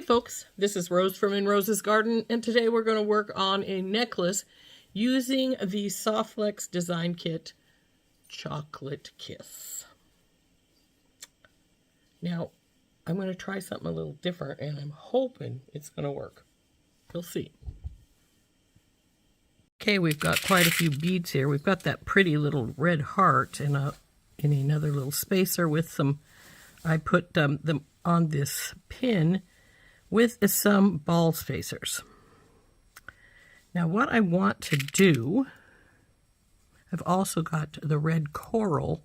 Folks, this is Rose from In Rose's Garden, and today we're going to work on a necklace using the SoftFlex design kit, Chocolate Kiss. Now, I'm going to try something a little different, and I'm hoping it's going to work. You'll see. Okay, we've got quite a few beads here. We've got that pretty little red heart in another little spacer with some, I put them on this pin with some ball spacers. Now what I want to do, I've also got the red coral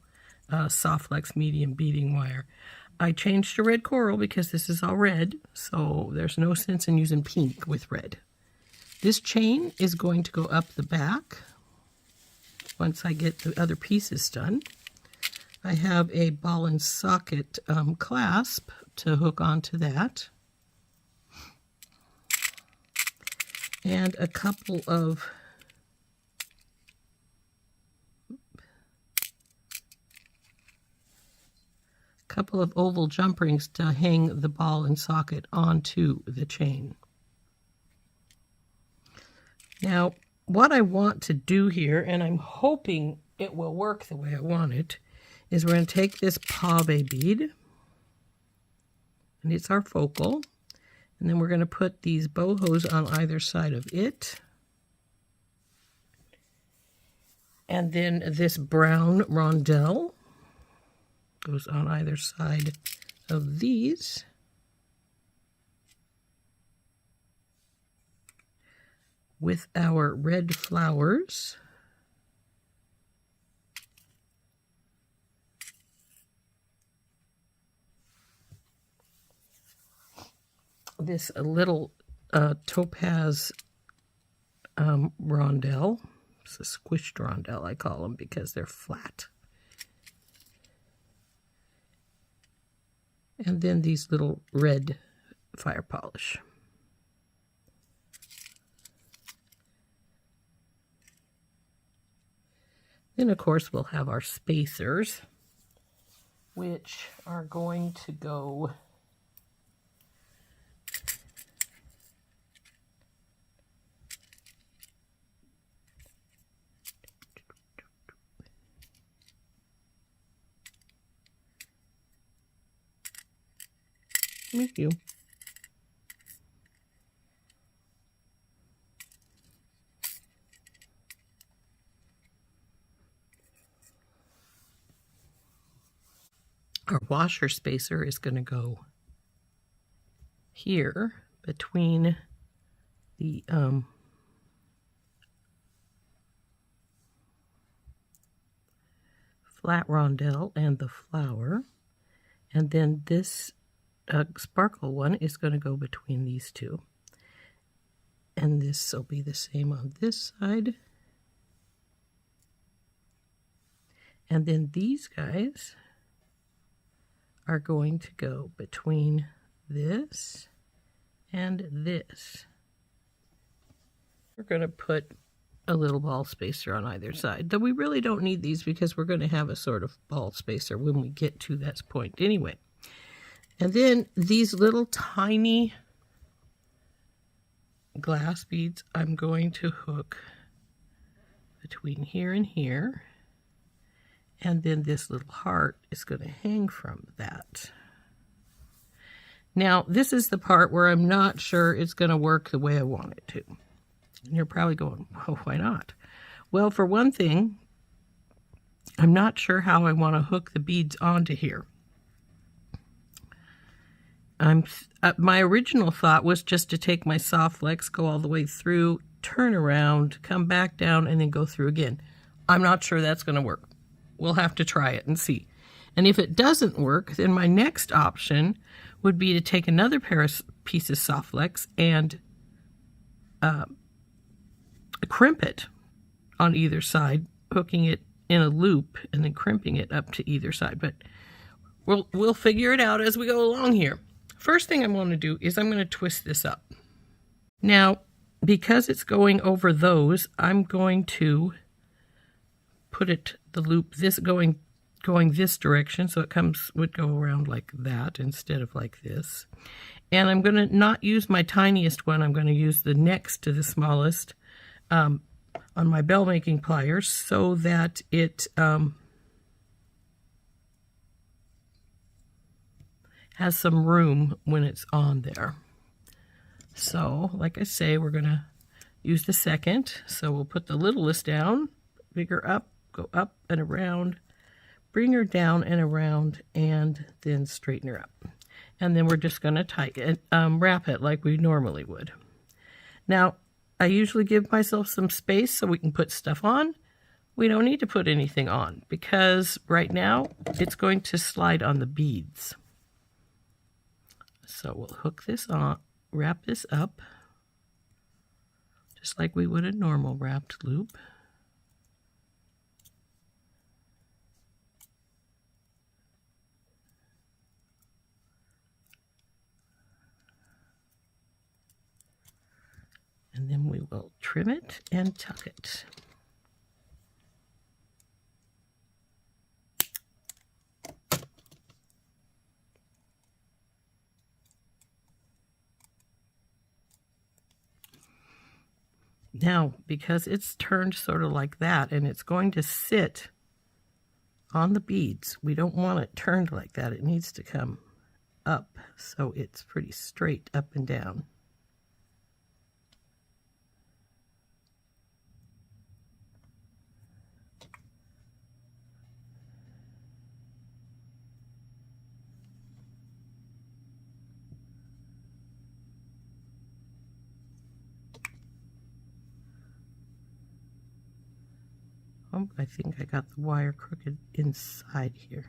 SoftFlex medium beading wire. I changed to red coral because this is all red, so there's no sense in using pink with red. This chain is going to go up the back once I get the other pieces done. I have a ball and socket clasp to hook onto that. And a couple of oval jump rings to hang the ball and socket onto the chain. Now, what I want to do here, and I'm hoping it will work the way I want it, is we're going to take this pave bead, and it's our focal, and then we're going to put these bohos on either side of it. And then this brown rondelle goes on either side of these. With our red flowers. This little topaz rondelle. It's a squished rondelle, I call them, because they're flat. And then these little red fire polish. Then, of course, we'll have our spacers, which are going to go Thank you. Our washer spacer is going to go here between the flat rondelle and the flower, and then this sparkle one is going to go between these two, and this will be the same on this side, and then these guys are going to go between this and this. We're going to put a little ball spacer on either side, though we really don't need these because we're going to have a sort of ball spacer when we get to that point anyway. And then these little tiny glass beads I'm going to hook between here and here. And then this little heart is going to hang from that. Now, this is the part where I'm not sure it's going to work the way I want it to. And you're probably going, well, why not? Well, for one thing, I'm not sure how I want to hook the beads onto here. My original thought was just to take my SoftFlex, go all the way through, turn around, come back down, and then go through again. I'm not sure that's going to work. We'll have to try it and see. And if it doesn't work, then my next option would be to take another pair of pieces SoftFlex and crimp it on either side, hooking it in a loop and then crimping it up to either side. But we'll figure it out as we go along here. First thing I'm going to do is I'm going to twist this up. Now, because it's going over those, I'm going to put it, the loop, this going this direction, so it would go around like that instead of like this. And I'm going to not use my tiniest one. I'm going to use the next to the smallest on my bell making pliers so that it has some room when it's on there. So, like I say, we're going to use the second. So we'll put the littlest down, bigger up, go up and around, bring her down and around, and then straighten her up. And then we're just going to tighten, wrap it like we normally would. Now, I usually give myself some space so we can put stuff on. We don't need to put anything on because right now it's going to slide on the beads. So we'll hook this on, wrap this up, just like we would a normal wrapped loop. And then we will trim it and tuck it. Now, because it's turned sort of like that and it's going to sit on the beads, we don't want it turned like that. It needs to come up so it's pretty straight up and down. Oh, I think I got the wire crooked inside here.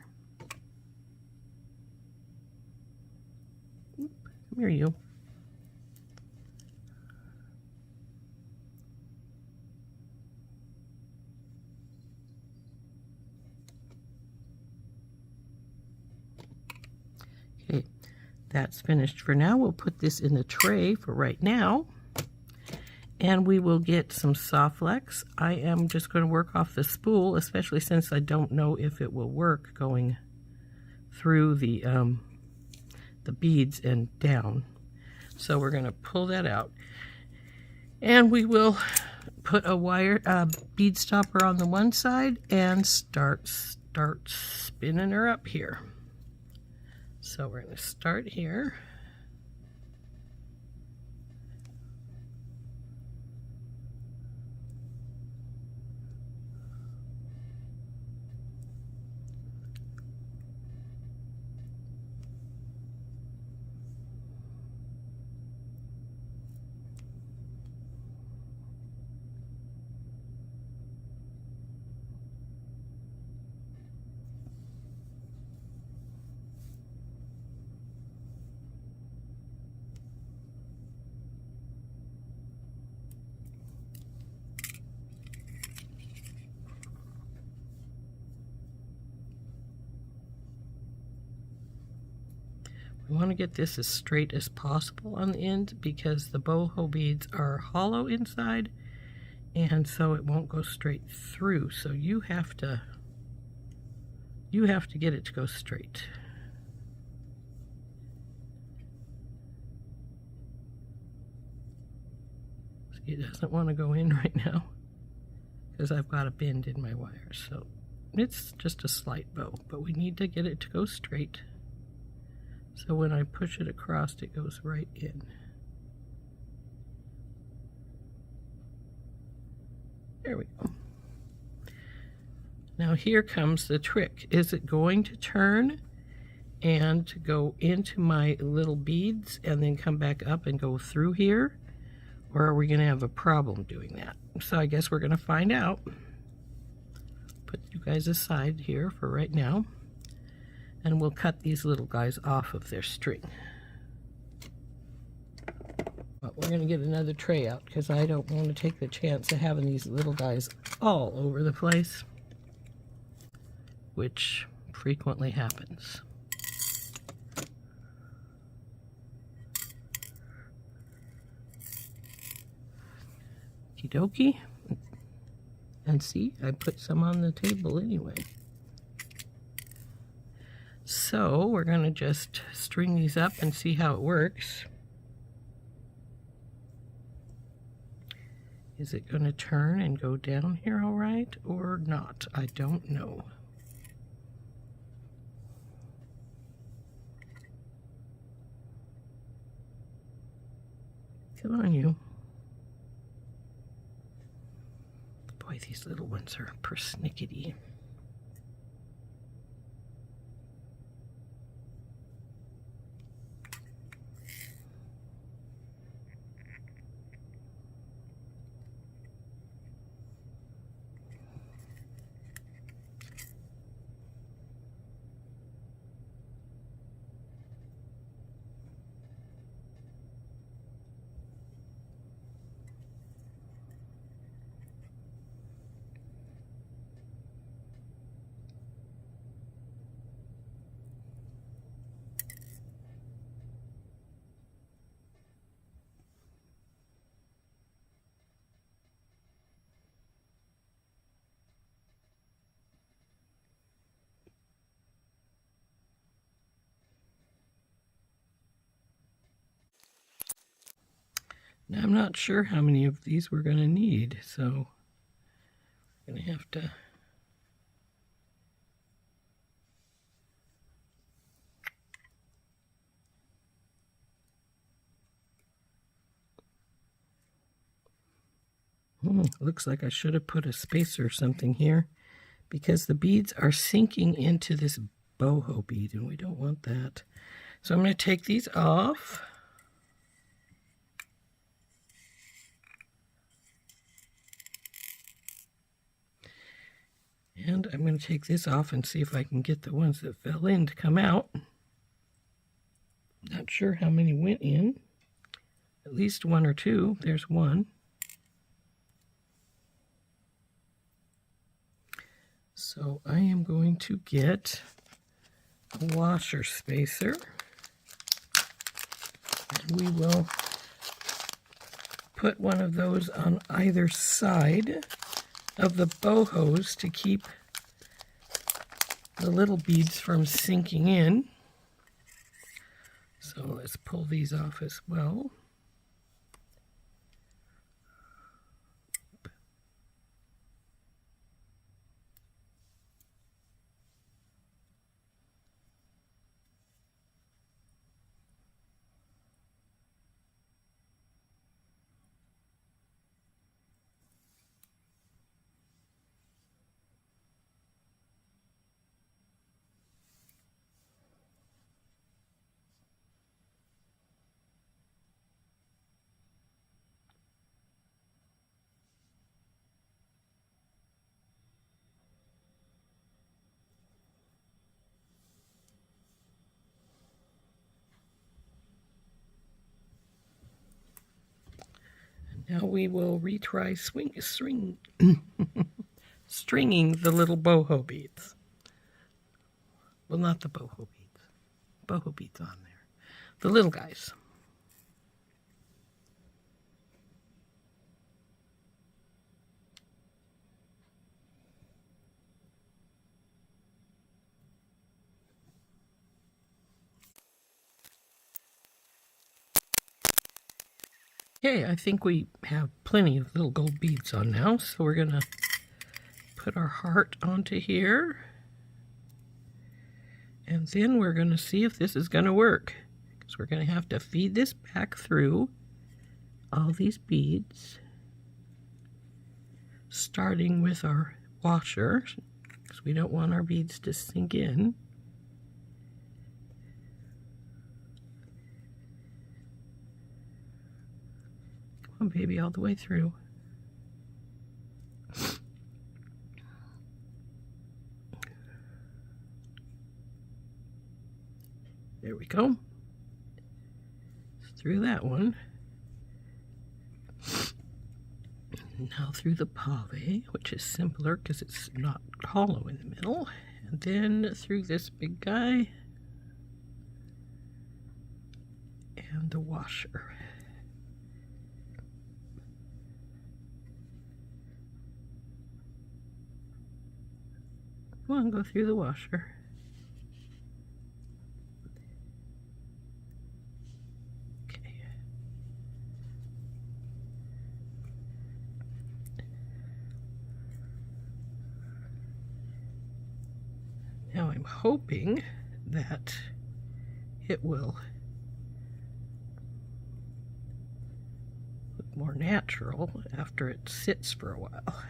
Oop, come here, you. Okay, that's finished for now. We'll put this in the tray for right now. And we will get some SoftFlex. I am just going to work off the spool, especially since I don't know if it will work going through the beads and down. So we're going to pull that out. And we will put a wire bead stopper on the one side and start spinning her up here. So we're going to start here. We want to get this as straight as possible on the end because the boho beads are hollow inside, and so it won't go straight through. So you have to get it to go straight. See, it doesn't want to go in right now because I've got a bend in my wire. So it's just a slight bow, but we need to get it to go straight. So when I push it across, it goes right in. There we go. Now here comes the trick. Is it going to turn and go into my little beads and then come back up and go through here? Or are we going to have a problem doing that? So I guess we're going to find out. Put you guys aside here for right now. And we'll cut these little guys off of their string. But we're going to get another tray out because I don't want to take the chance of having these little guys all over the place, which frequently happens. Okie dokie. And see, I put some on the table anyway. So we're going to just string these up and see how it works. Is it going to turn and go down here all right or not? I don't know. Come on, you. Boy, these little ones are persnickety. Now, I'm not sure how many of these we're going to need, so I'm going to have to looks like I should have put a spacer or something here because the beads are sinking into this boho bead and we don't want that. So I'm going to take these off. And I'm going to take this off and see if I can get the ones that fell in to come out. Not sure how many went in. At least one or two. There's one. So I am going to get a washer spacer. And we will put one of those on either side of the bohos to keep the little beads from sinking in. So let's pull these off as well. Now we will retry stringing the little boho beads. Well, not the boho beads. Boho beads on there. The little guys. Okay, I think we have plenty of little gold beads on now, so we're going to put our heart onto here. And then we're going to see if this is going to work. Because we're going to have to feed this back through all these beads, starting with our washer, because we don't want our beads to sink in. Come on, baby, all the way through. There we go. Through that one. Now through the pave, which is simpler because it's not hollow in the middle. And then through this big guy. And the washer. Come on, go through the washer. Now I'm hoping that it will look more natural after it sits for a while.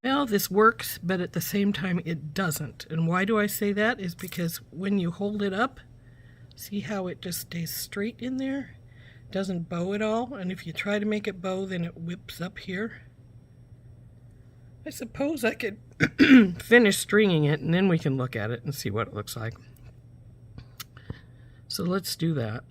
Well, this works, but at the same time it doesn't. And why do I say that? Is because when you hold it up, see how it just stays straight in there? Doesn't bow at all, and if you try to make it bow, then it whips up here. I suppose I could finish stringing it and then we can look at it and see what it looks like. So let's do that.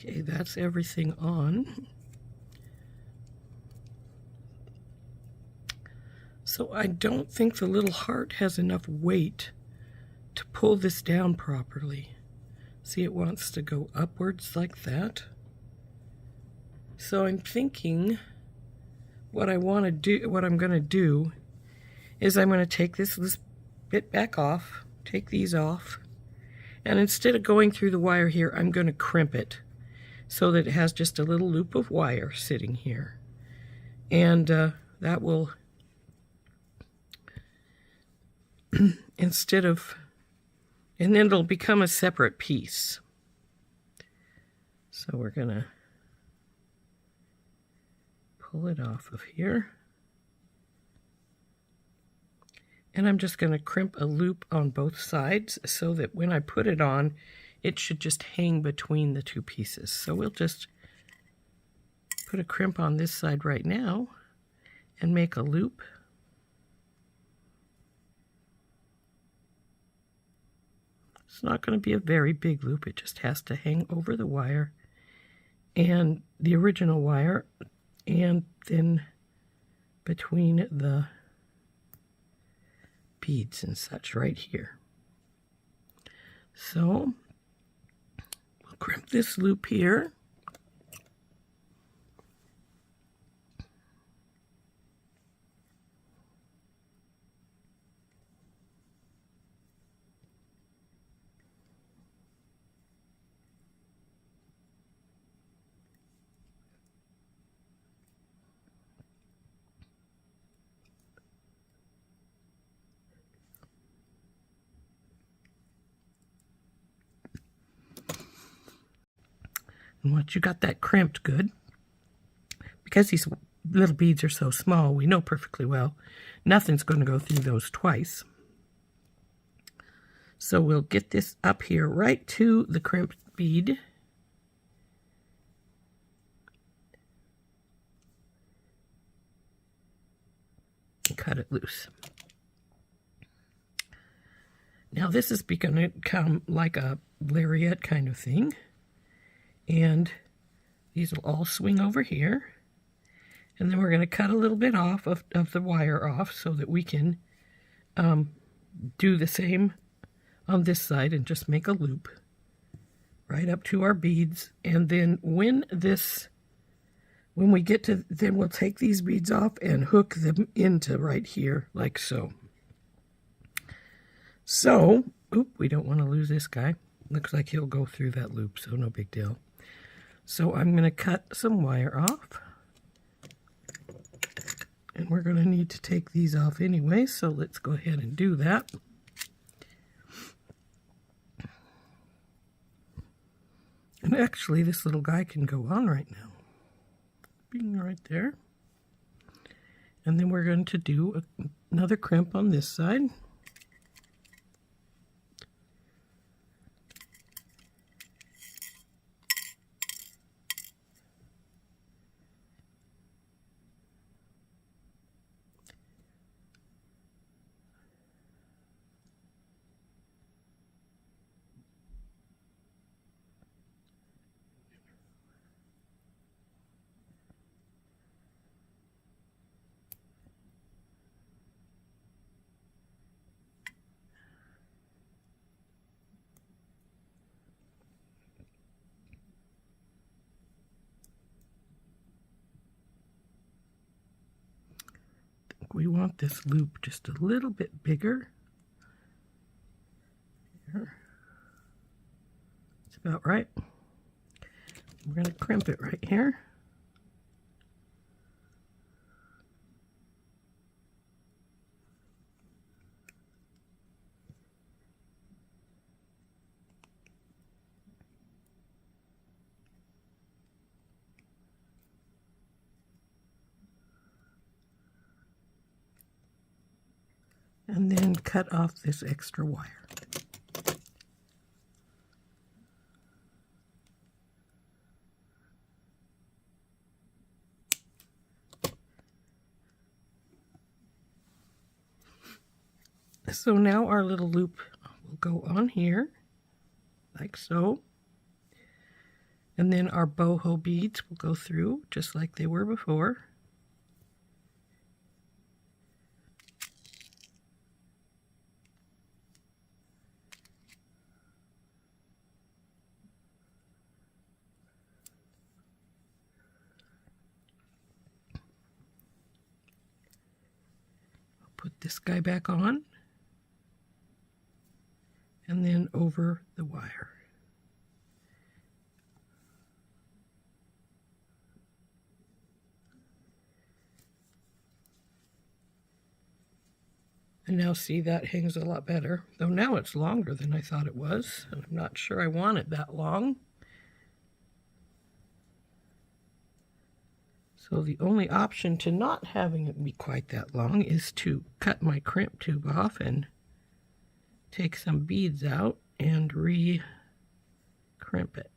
Okay, that's everything on. So I don't think the little heart has enough weight to pull this down properly. See, it wants to go upwards like that. So I'm thinking what I'm going to do is I'm going to take this bit back off, take these off, and instead of going through the wire here, I'm going to crimp it so that it has just a little loop of wire sitting here. And that will, instead of, and then it'll become a separate piece. So we're going to pull it off of here. And I'm just going to crimp a loop on both sides so that when I put it on, it should just hang between the two pieces. So we'll just put a crimp on this side right now and make a loop. It's not going to be a very big loop. It just has to hang over the wire and the original wire and then between the beads and such right here. So we'll crimp this loop here. And once you got that crimped good, because these little beads are so small, we know perfectly well nothing's going to go through those twice. So we'll get this up here right to the crimped bead. And cut it loose. Now this is going to come like a lariat kind of thing. And these will all swing over here. And then we're going to cut a little bit off of the wire off so that we can do the same on this side and just make a loop right up to our beads. And then when we get to, then we'll take these beads off and hook them into right here like so. So, we don't want to lose this guy. Looks like he'll go through that loop, so no big deal. So I'm going to cut some wire off. And we're going to need to take these off anyway, so let's go ahead and do that. And actually, this little guy can go on right now. Being right there. And then we're going to do another crimp on this side. think we want this loop just a little bit bigger. There. It's about right. We're going to crimp it right here. And then cut off this extra wire. So now our little loop will go on here, like so. And then our boho beads will go through just like they were before. Put this guy back on, and then over the wire. And now see, that hangs a lot better, though now it's longer than I thought it was, and I'm not sure I want it that long. So the only option to not having it be quite that long is to cut my crimp tube off and take some beads out and re-crimp it.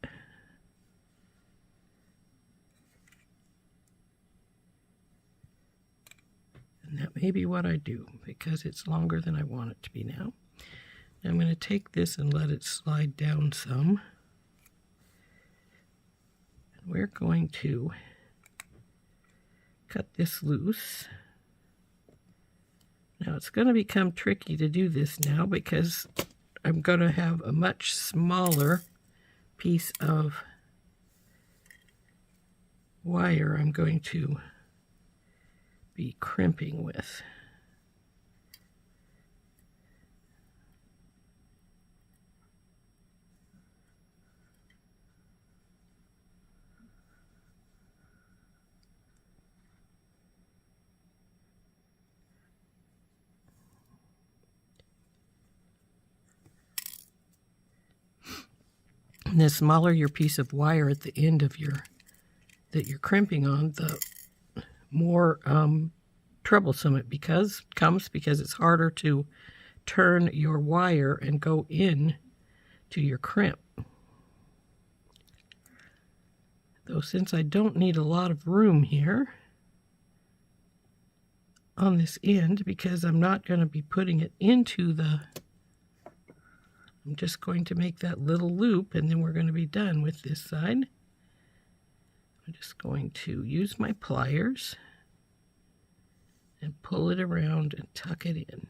And that may be what I do, because it's longer than I want it to be now. I'm going to take this and let it slide down some. And we're going to cut this loose. Now it's going to become tricky to do this now because I'm going to have a much smaller piece of wire I'm going to be crimping with. And the smaller your piece of wire at the end of that you're crimping on, the more troublesome it becomes because it's harder to turn your wire and go in to your crimp. Though since I don't need a lot of room here on this end, because I'm not going to be putting it into I'm just going to make that little loop and then we're going to be done with this side. I'm just going to use my pliers and pull it around and tuck it in.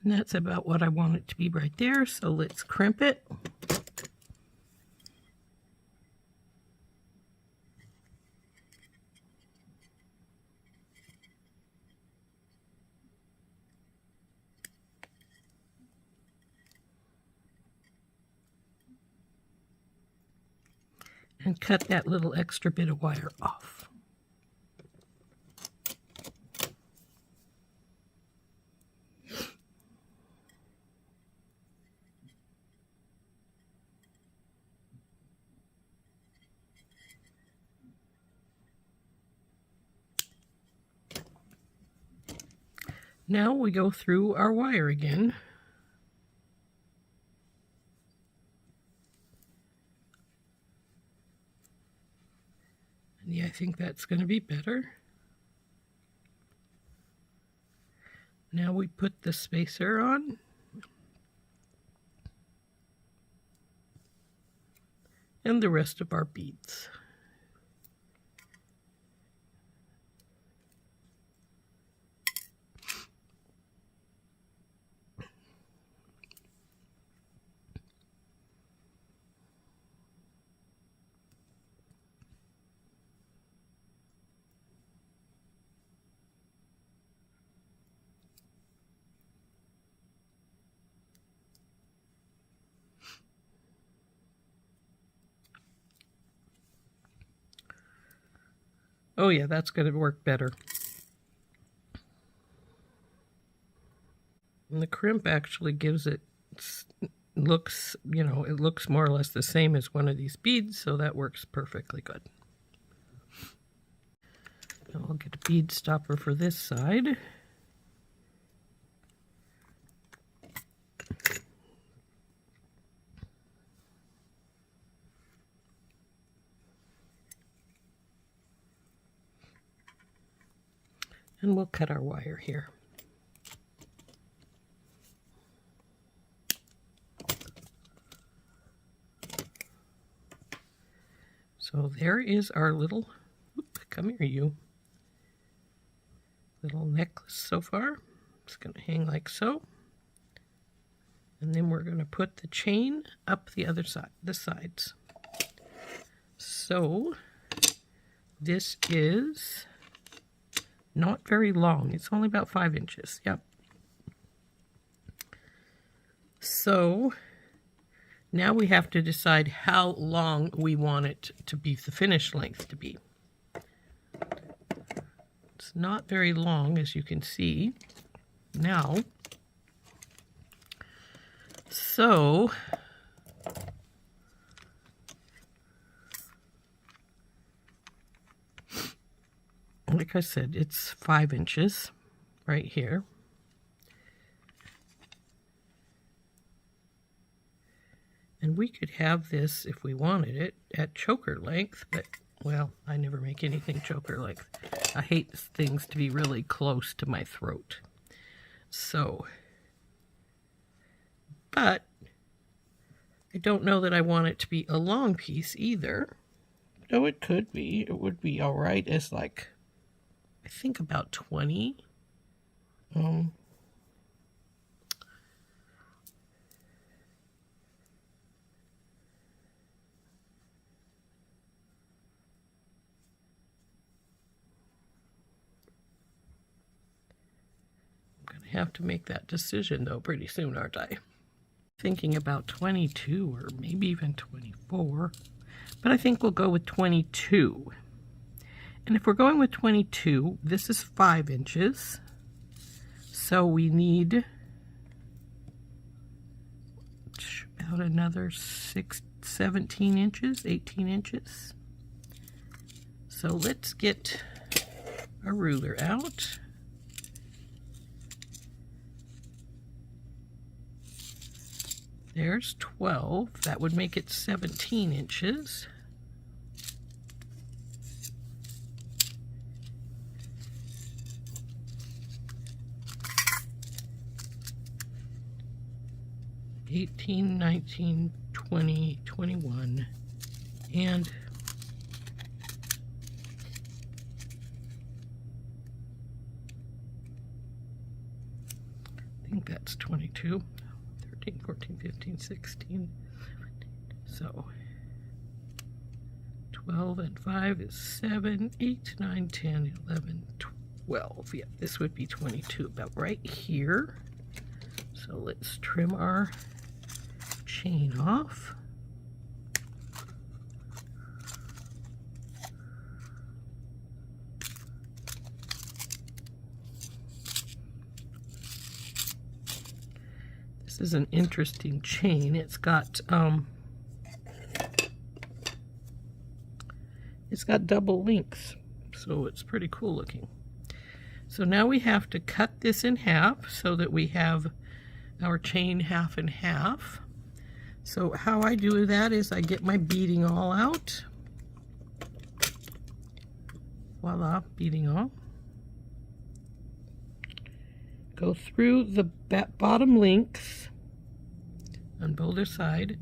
And that's about what I want it to be right there, so let's crimp it. And cut that little extra bit of wire off. Now we go through our wire again. Yeah, I think that's going to be better. Now we put the spacer on. And the rest of our beads. Oh yeah, that's going to work better. And the crimp actually gives it, looks, you know, it looks more or less the same as one of these beads, so that works perfectly good. I'll get a bead stopper for this side. And we'll cut our wire here. So there is our little, come here you, little necklace so far. It's going to hang like so. And then we're going to put the chain up the other side, the sides. So this is not very long. It's only about 5 inches. Yep. So now we have to decide how long we want it to be, the finished length to be. It's not very long, as you can see now. So like I said, it's 5 inches right here. And we could have this, if we wanted it, at choker length, but, well, I never make anything choker length. I hate things to be really close to my throat. So, but I don't know that I want it to be a long piece either. Though it could be. It would be all right as, like, I think about 20. Have to make that decision though pretty soon, aren't I? Thinking about 22 or maybe even 24, but I think we'll go with 22. And if we're going with 22, this is 5 inches, so we need about another 17 inches, 18 inches. So let's get a ruler out. There's 12. That would make it 17 inches. $18, $19, $20, $21, and I think that's 22. 13, 14, 15, 16, 17. So 12 and 5 is 7, 8, 9, 10, 11, 12. Yeah, this would be 22, about right here. So let's trim our chain off. This is an interesting chain. It's got double links, so it's pretty cool looking. So now we have to cut this in half so that we have our chain half and half. So how I do that is I get my beading awl out. Voila, beading awl. Go through the bottom links on both sides,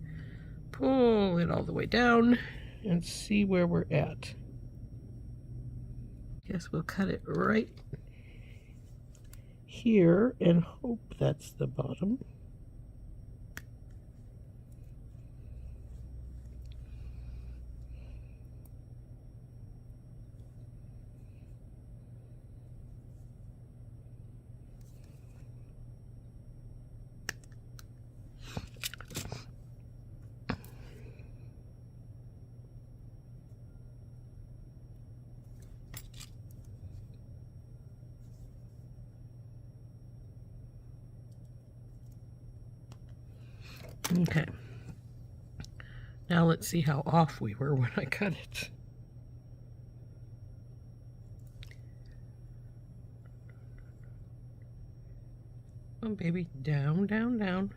pull it all the way down, and see where we're at. Guess we'll cut it right here and hope that's the bottom. Okay. Now let's see how off we were when I cut it. Come on, baby. Down, down, down.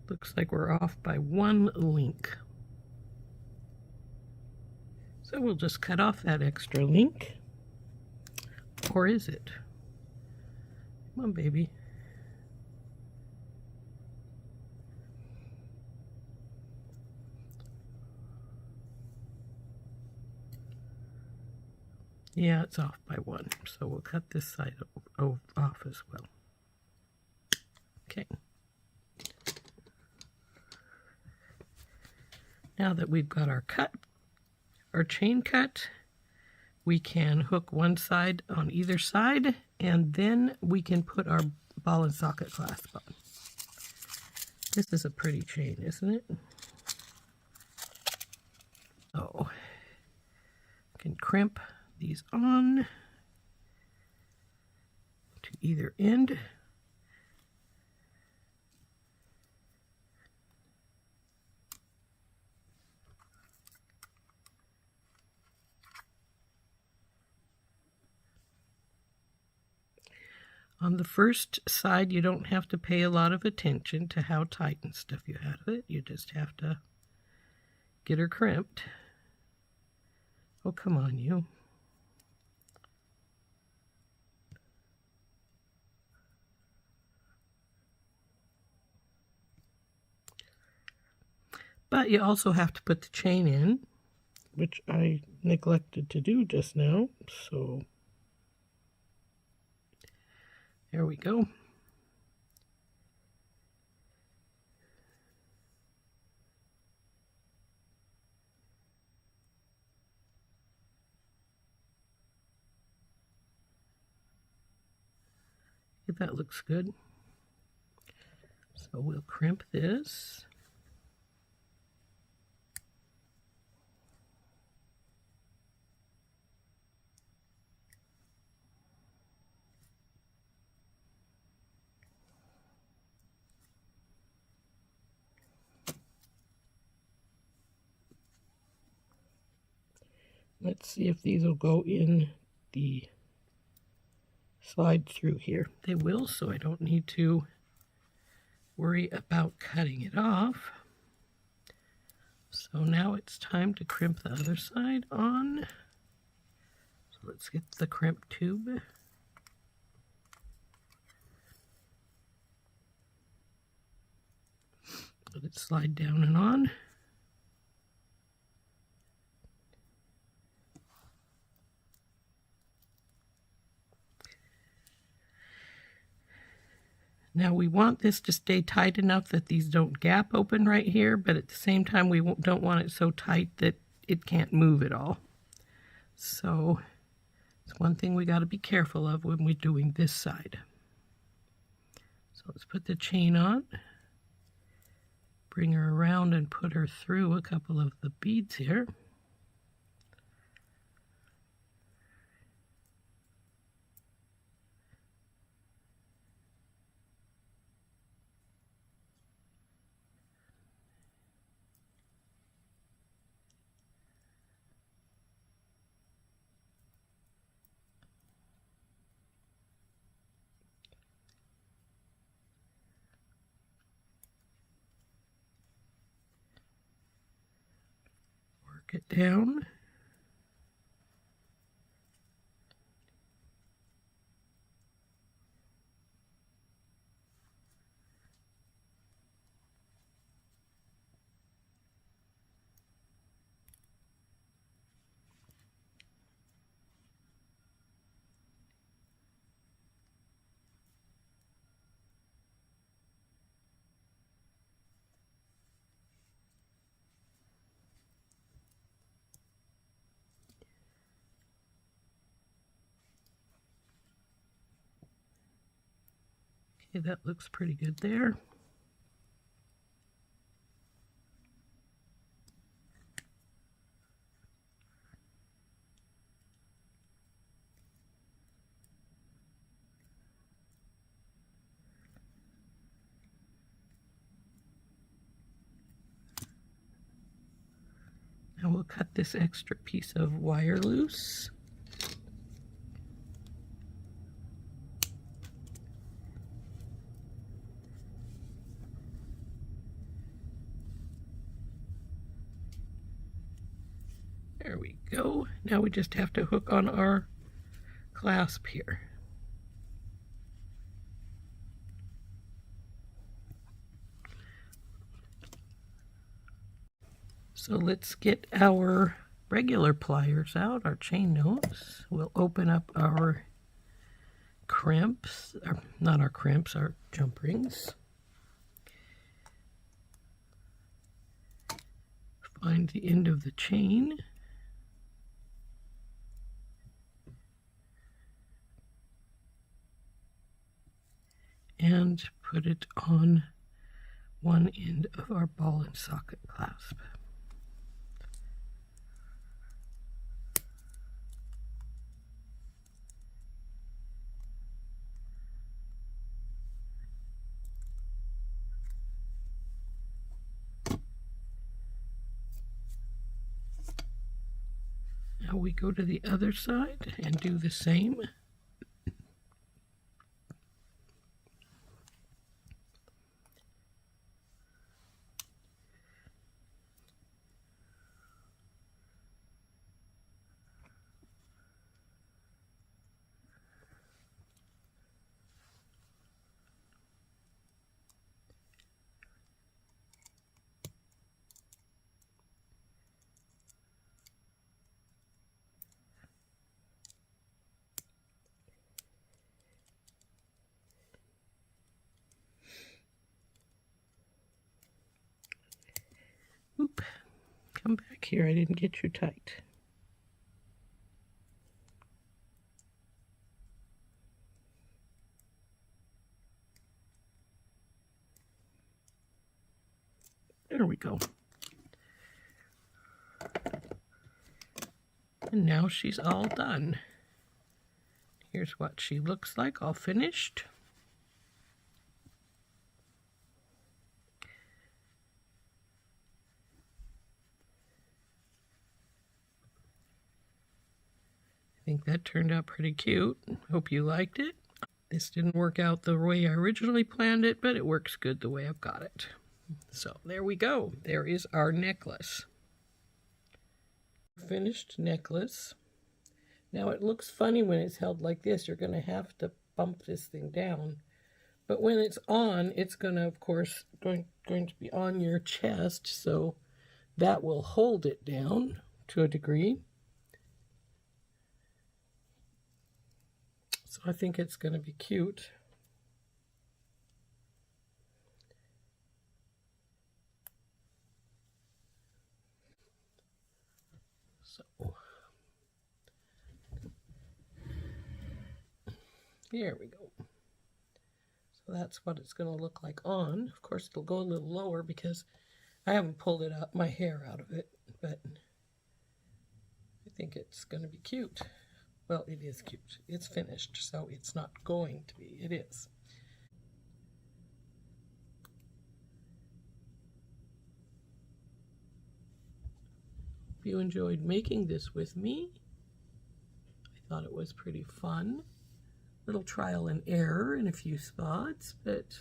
Looks like we're off by 1 link. So we'll just cut off that extra link. Or is it? Come on, baby. Yeah, it's off by 1. So we'll cut this side off as well. Okay. Now that we've got our chain cut, we can hook one side on either side, and then we can put our ball and socket clasp on. This is a pretty chain, isn't it? Oh, I can crimp these on to either end. On the first side, you don't have to pay a lot of attention to how tight and stuff you have it. You just have to get her crimped. Oh, come on, you. But you also have to put the chain in, which I neglected to do just now, so there we go. That looks good. So we'll crimp this. Let's see if these will go in the slide through here. They will, so I don't need to worry about cutting it off. So now it's time to crimp the other side on. So let's get the crimp tube. Let it slide down and on. Now we want this to stay tight enough that these don't gap open right here, but at the same time we don't want it so tight that it can't move at all. So it's one thing we got to be careful of when we're doing this side. So let's put the chain on, bring her around and put her through a couple of the beads here. It down. Okay, that looks pretty good there. cut this extra piece of wire loose. There we go. Now we just have to hook on our clasp here. So let's get our regular pliers out, our chain nose. We'll open up our crimps, or not our crimps, our jump rings. Find the end of the chain. And put it on one end of our ball and socket clasp. Now we go to the other side and do the same. Oop, come back here, I didn't get you tight. There we go. And now she's all done. Here's what she looks like, all finished. I think that turned out pretty cute. Hope you liked it. This didn't work out the way I originally planned it, but it works good the way I've got it. So there we go. There is our necklace. Finished necklace. Now it looks funny when it's held like this. You're going to have to bump this thing down. But when it's on, it's going to, of course, going to be on your chest. So that will hold it down to a degree. So I think it's going to be cute. So here we go. So that's what it's going to look like on. Of course, it'll go a little lower because I haven't pulled it out, my hair out of it, but I think it's going to be cute. Well, it is cute. It's finished, so it's not going to be. It is. If you enjoyed making this with me, I thought it was pretty fun. Little trial and error in a few spots, but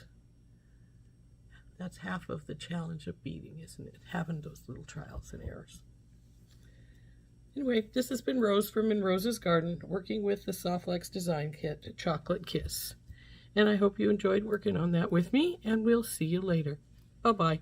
that's half of the challenge of beading, isn't it? Having those little trials and errors. Anyway, this has been Rose from In Rose's Garden, working with the SoftFlex design kit, Chocolate Kiss. And I hope you enjoyed working on that with me, and we'll see you later. Bye-bye.